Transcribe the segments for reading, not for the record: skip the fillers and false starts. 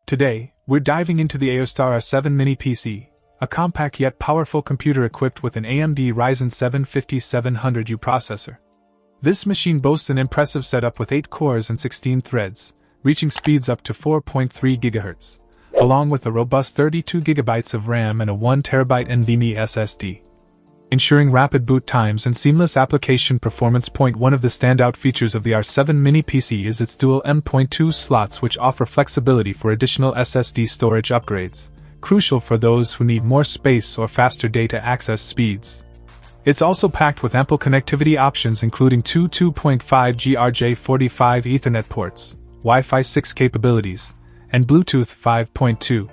Today, we're diving into the AOOSTAR R7 Mini PC, a compact yet powerful computer equipped with an AMD Ryzen 7 5700U processor. This machine boasts an impressive setup with 8 cores and 16 threads, reaching speeds up to 4.3 GHz, along with a robust 32 GB of RAM and a 1TB NVMe SSD. Ensuring rapid boot times and seamless application performance. One of the standout features of the R7 Mini PC is its dual M.2 slots, which offer flexibility for additional SSD storage upgrades, crucial for those who need more space or faster data access speeds. It's also packed with ample connectivity options, including two 2.5G RJ45 Ethernet ports, Wi-Fi 6 capabilities, and Bluetooth 5.2.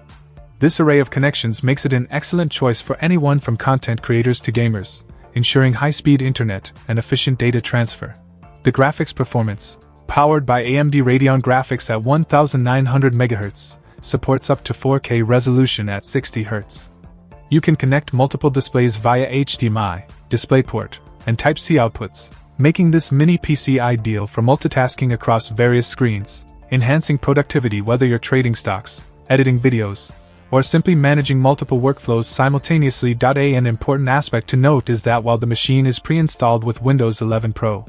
This array of connections makes it an excellent choice for anyone from content creators to gamers, ensuring high-speed internet and efficient data transfer. The graphics performance, powered by AMD Radeon graphics at 1900 MHz, supports up to 4K resolution at 60 Hz. You can connect multiple displays via HDMI, DisplayPort, and Type-C outputs, making this mini PC ideal for multitasking across various screens, enhancing productivity whether you're trading stocks, editing videos, or simply managing multiple workflows simultaneously. An important aspect to note is that while the machine is pre-installed with Windows 11 Pro,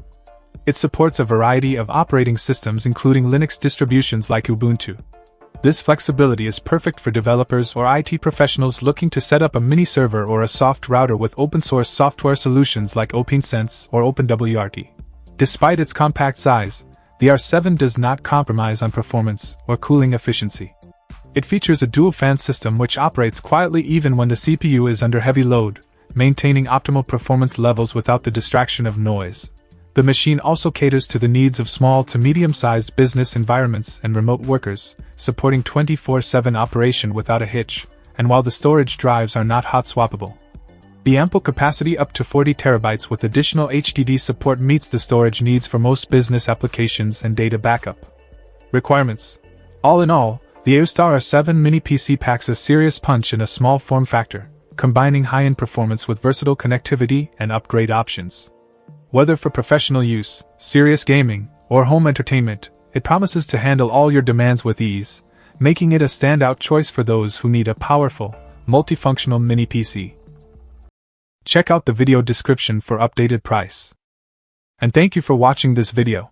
it supports a variety of operating systems including Linux distributions like Ubuntu. This flexibility is perfect for developers or IT professionals looking to set up a mini server or a soft router with open-source software solutions like OpenSense or OpenWRT. Despite its compact size, the R7 does not compromise on performance or cooling efficiency. It features a dual-fan system which operates quietly even when the CPU is under heavy load, maintaining optimal performance levels without the distraction of noise. The machine also caters to the needs of small to medium-sized business environments and remote workers, supporting 24/7 operation without a hitch, and while the storage drives are not hot-swappable, the ample capacity up to 40 TB with additional HDD support meets the storage needs for most business applications and data backup requirements. All in all, the AOOSTAR R7 Mini PC packs a serious punch in a small form factor, combining high-end performance with versatile connectivity and upgrade options. Whether for professional use, serious gaming, or home entertainment, it promises to handle all your demands with ease, making it a standout choice for those who need a powerful, multifunctional mini PC. Check out the video description for updated price. And thank you for watching this video.